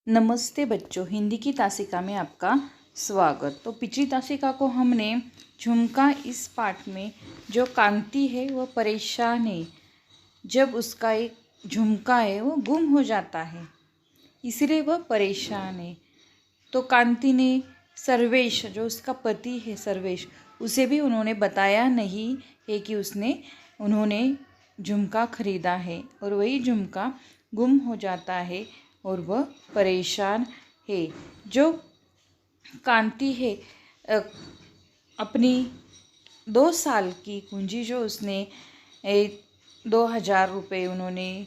नमस्ते बच्चों, हिंदी की तासिका में आपका स्वागत। तो पिछली तासिका को हमने झुमका इस पाठ में जो कांति है वह परेशान है जब उसका एक झुमका है वो गुम हो जाता है, इसलिए वह परेशान है। तो कांति ने सर्वेश, जो उसका पति है सर्वेश, उसे भी उन्होंने बताया नहीं है कि उन्होंने झुमका खरीदा है और वही झुमका गुम हो जाता है और वह परेशान है। जो कांति है अपनी 2 साल की पूंजी जो उसने 2,000 रुपये उन्होंने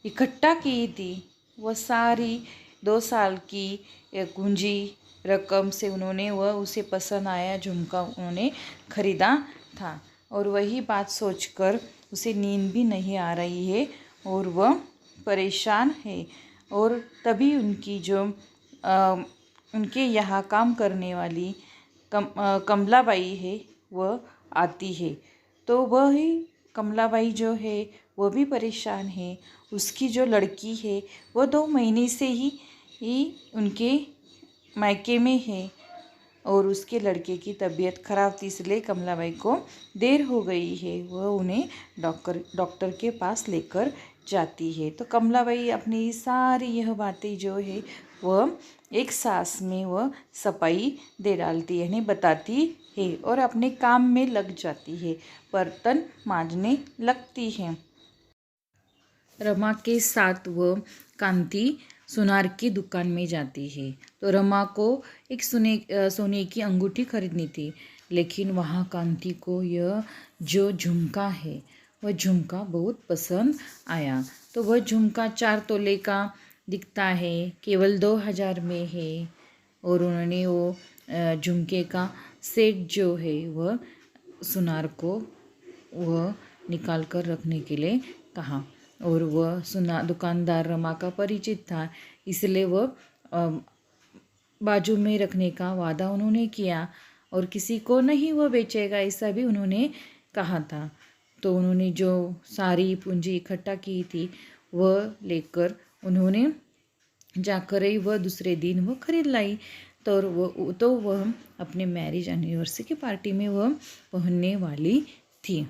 इकट्ठा की थी, वह सारी 2 साल की पूंजी रकम से वह उसे पसंद आया झुमका उन्होंने खरीदा था। और वही बात सोचकर उसे नींद भी नहीं आ रही है और वह परेशान है। और तभी उनके यहाँ काम करने वाली कमलाबाई है वह आती है। तो वह ही कमलाबाई जो है वह भी परेशान है। उसकी जो लड़की है वह 2 महीने से ही उनके मायके में है और उसके लड़के की तबीयत खराब थी, इसलिए कमलाबाई को देर हो गई है। वह उन्हें डॉक्टर के पास लेकर जाती है। तो कमलाबाई अपनी सारी यह बातें जो है वह एक सांस में वह सफाई दे डालती है, यानी बताती है और अपने काम में लग जाती है, बर्तन मांजने लगती है। रमा के साथ वह कांति सुनार की दुकान में जाती है। तो रमा को एक सोने की अंगूठी खरीदनी थी, लेकिन वहाँ कांति को यह जो झुमका है वह झुमका बहुत पसंद आया। तो वह झुमका 4 तोले का दिखता है, केवल 2,000 में है। और उन्होंने वो झुमके का सेट जो है वह सुनार को वह निकाल कर रखने के लिए कहा। और वह दुकानदार रमा का परिचित था, इसलिए वह बाजू में रखने का वादा उन्होंने किया और किसी को नहीं वह बेचेगा, ऐसा भी उन्होंने कहा था। तो उन्होंने जो सारी पूंजी इकट्ठा की थी वह लेकर उन्होंने जाकर ही वह दूसरे दिन वह खरीद लाई। तो वह अपने मैरिज एनिवर्सरी की पार्टी में वह पहनने वाली थी।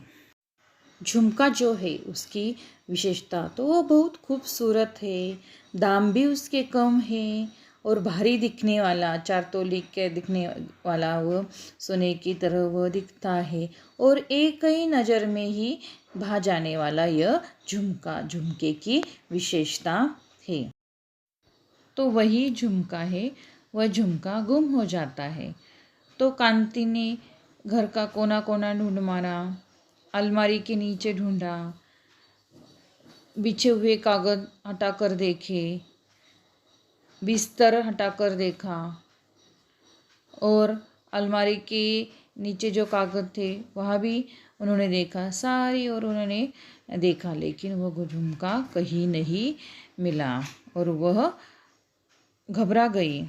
झुमका जो है उसकी विशेषता तो वह बहुत खूबसूरत है, दाम भी उसके कम है और भारी दिखने वाला, 4 तोले के दिखने वाला वह सोने की तरह वह दिखता है और एक ही नज़र में ही भा जाने वाला यह झुमके की विशेषता है। तो वही झुमका है, वह झुमका गुम हो जाता है। तो कांति ने घर का कोना कोना ढूंढ मारा, अलमारी के नीचे ढूंढा, बिछे हुए कागज हटाकर देखे, बिस्तर हटाकर देखा और अलमारी के नीचे जो कागज थे वहाँ भी उन्होंने देखा सारी, और उन्होंने देखा लेकिन वह झुमका कहीं नहीं मिला और वह घबरा गई।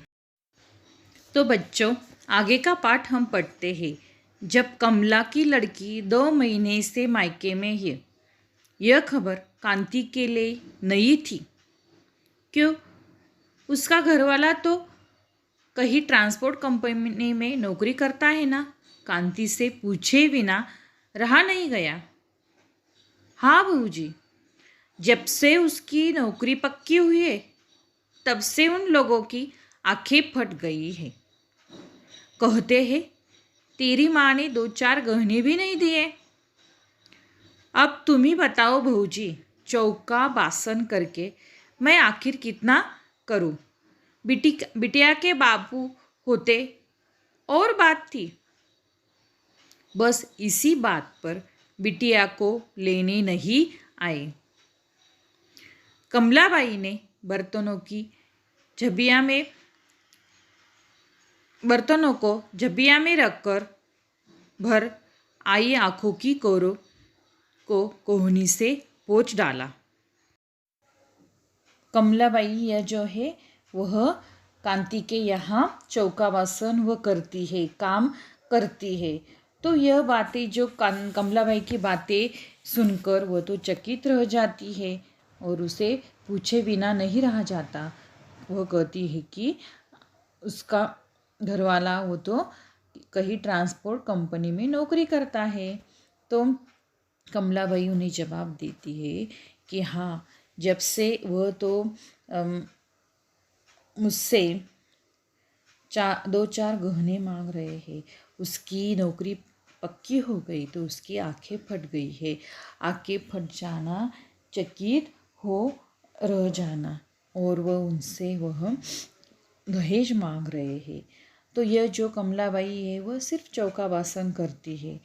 तो बच्चों, आगे का पाठ हम पढ़ते हैं। जब कमला की लड़की 2 महीने से मायके में है, यह खबर कांति के लिए नई थी। क्यों? उसका घरवाला तो कहीं ट्रांसपोर्ट कंपनी में नौकरी करता है ना। कांति से पूछे बिना रहा नहीं गया। हाँ बहूजी, जब से उसकी नौकरी पक्की हुई है तब से उन लोगों की आंखें फट गई है। कहते हैं तेरी माँ ने 2-4 गहने भी नहीं दिए। अब तुम ही बताओ बहूजी, चौका बासन करके मैं आखिर कितना करूं? बिटिया के बापू होते और बात थी। बस इसी बात पर बिटिया को लेने नहीं आए। कमलाबाई ने बर्तनों को झबिया में रखकर भर आई आंखों की कोरों को कोहनी से पोंछ डाला। कमलाबाई यह जो है वह कांति के यहाँ चौका बासन वह करती है, काम करती है। तो यह बातें जो कमलाबाई की बातें सुनकर वह तो चकित रह जाती है और उसे पूछे बिना नहीं रहा जाता। वह कहती है कि उसका घरवाला वो तो कहीं ट्रांसपोर्ट कंपनी में नौकरी करता है। तो कमलाबाई उन्हें जवाब देती है कि हाँ, जब से वह तो मुझसे 2-4 गहने मांग रहे हैं, उसकी नौकरी पक्की हो गई तो उसकी आंखें फट गई है। आंखें फट जाना, चकित हो रह जाना, और वह उनसे वह दहेज मांग रहे हैं। तो यह जो कमलाबाई है वह सिर्फ चौका बासन करती है,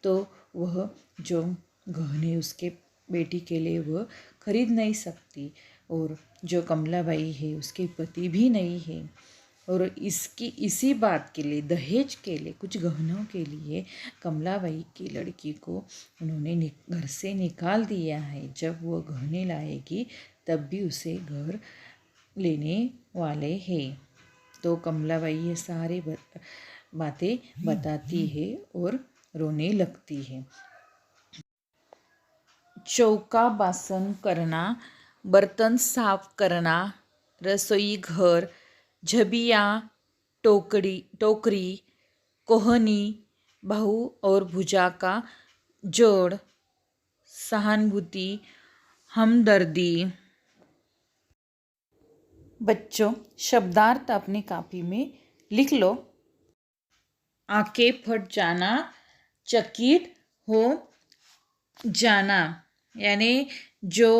तो वह जो गहने उसके बेटी के लिए वह खरीद नहीं सकती, और जो कमलाबाई है उसके पति भी नहीं है, और इसी बात के लिए, दहेज के लिए, कुछ गहनों के लिए कमलाबाई की लड़की को उन्होंने घर से निकाल दिया है। जब वो गहने लाएगी तब भी उसे घर लेने वाले हैं। तो कमलाबाई ये सारे बातें बताती है और रोने लगती है। चौका बासन करना, बर्तन साफ करना, रसोई घर, झबिया, टोकरी, कोहनी, बहू और भुजा का जोड़, सहानुभूति, हमदर्दी। बच्चों, शब्दार्थ अपनी कॉपी में लिख लो। आंखें फट जाना, चकित हो जाना, यानी जो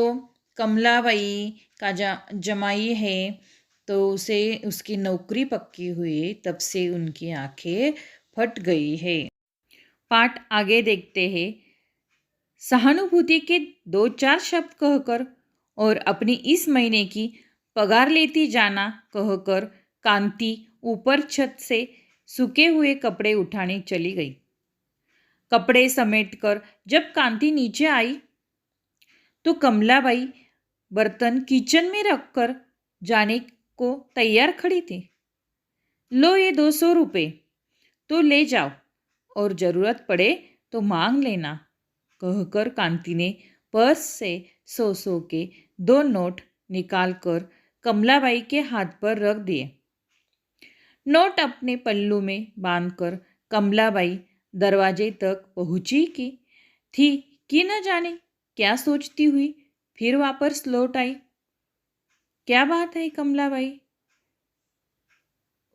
कमलाबाई का जमाई है तो उसे उसकी नौकरी पक्की हुई, तब से उनकी आंखें फट गई है। पाठ आगे देखते हैं। सहानुभूति के 2-4 शब्द कहकर और अपनी इस महीने की पगार लेती जाना कहकर कांति ऊपर छत से सूखे हुए कपड़े उठाने चली गई। कपड़े समेटकर जब कांति नीचे आई तो कमलाबाई बर्तन किचन में रखकर जाने को तैयार खड़ी थी। लो ये 200 रुपये तो ले जाओ, और ज़रूरत पड़े तो मांग लेना, कहकर कांति ने पर्स से 100 के 2 नोट निकालकर कमलाबाई के हाथ पर रख दिए। नोट अपने पल्लू में बांधकर कमलाबाई दरवाजे तक पहुंची थी कि न जाने क्या सोचती हुई फिर वापस लौट आई। क्या बात है कमलाबाई?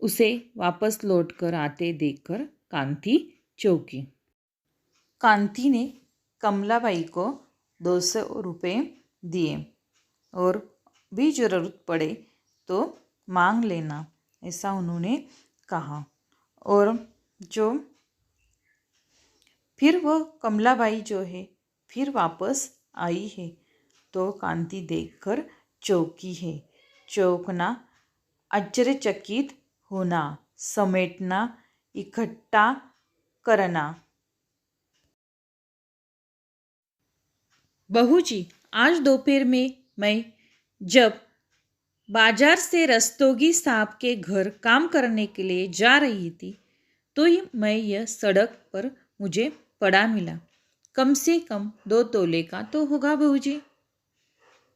उसे वापस लौटकर आते देखकर कांति चौंकी। कांति ने कमलाबाई को 200 रुपये दिए और भी ज़रूरत पड़े तो मांग लेना, ऐसा उन्होंने कहा। और जो फिर वह कमलाबाई जो है फिर वापस आई है तो कांति देखकर चौंकी है। चौंकना, आश्चर्यचकित होना, समेटना, इकट्ठा करना। बहू जी, आज दोपहर में मैं जब बाजार से रस्तोगी साहब के घर काम करने के लिए जा रही थी तो मैं यह सड़क पर मुझे पड़ा मिला। कम से कम 2 तोले का तो होगा बहू जी।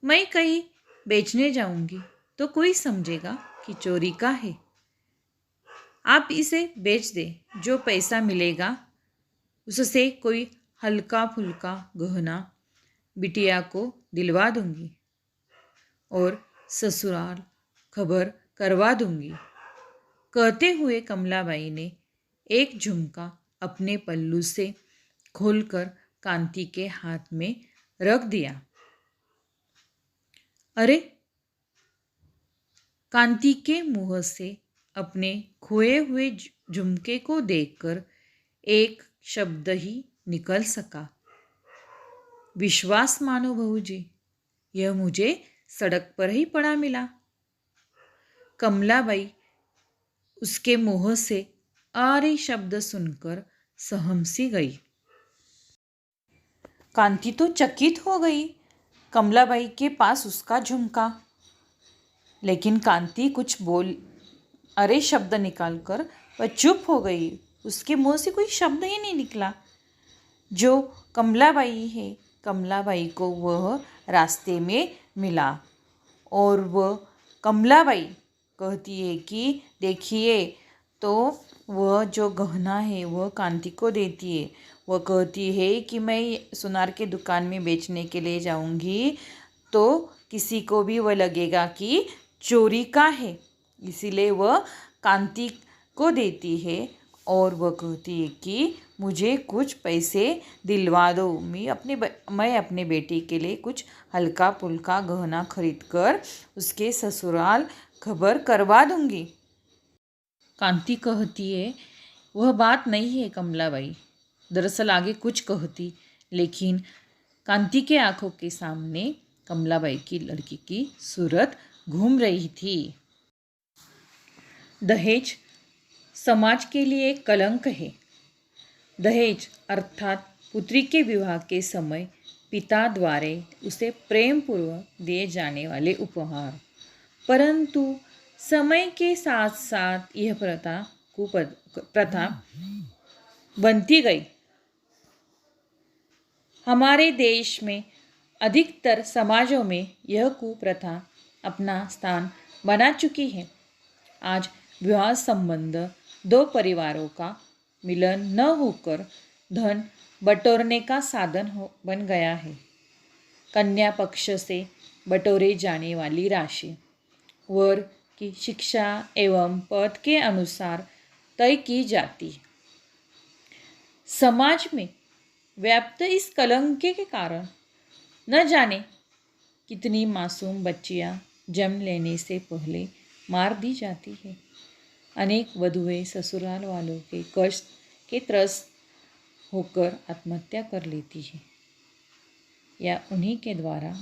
मैं कहीं बेचने जाऊंगी तो कोई समझेगा कि चोरी का है। आप इसे बेच दे, जो पैसा मिलेगा उससे कोई हल्का फुल्का गहना बिटिया को दिलवा दूंगी और ससुराल खबर करवा दूंगी। कहते हुए कमलाबाई ने एक झुमका अपने पल्लू से खोलकर कांति के हाथ में रख दिया। अरे! कांति के मुंह से अपने खोए हुए झुमके को देखकर एक शब्द ही निकल सका। विश्वास मानो बहू जी, यह मुझे सड़क पर ही पड़ा मिला। कमलाबाई उसके मुंह से अरे शब्द सुनकर सहमसी गई। कांति तो चकित हो गई कमलाबाई के पास उसका झुमका, लेकिन कांति कुछ अरे शब्द निकालकर वह चुप हो गई। उसके मुंह से कोई शब्द ही नहीं निकला। जो कमलाबाई है, कमलाबाई को वह रास्ते में मिला और वह कमलाबाई कहती है कि देखिए, तो वह जो गहना है वह कांति को देती है। वह कहती है कि मैं सुनार के दुकान में बेचने के लिए जाऊंगी तो किसी को भी वह लगेगा कि चोरी का है, इसीलिए वह कांति को देती है। और वह कहती है कि मुझे कुछ पैसे दिलवा दो, मैं अपने बेटे के लिए कुछ हल्का फुल्का गहना खरीद कर उसके ससुराल खबर करवा दूंगी। कांति कहती है वह बात नहीं है कमलाबाई। दरअसल आगे कुछ कहती, लेकिन कांति के आंखों के सामने कमलाबाई की लड़की की सूरत घूम रही थी। दहेज समाज के लिए एक कलंक है। दहेज अर्थात पुत्री के विवाह के समय पिता द्वारा उसे प्रेम पूर्वक दिए जाने वाले उपहार, परंतु समय के साथ साथ यह प्रथा बनती गई। हमारे देश में अधिकतर समाजों में यह कुप्रथा अपना स्थान बना चुकी है। आज विवाह संबंध दो परिवारों का मिलन न होकर धन बटोरने का साधन बन गया है। कन्या पक्ष से बटोरे जाने वाली राशि वर की शिक्षा एवं पद के अनुसार तय की जाती है। समाज में व्याप्त इस कलंक के कारण न जाने कितनी मासूम बच्चियां जन्म लेने से पहले मार दी जाती है। अनेक वधुएं ससुराल वालों के कष्ट के त्रस्त होकर आत्महत्या कर लेती है या उन्हीं के द्वारा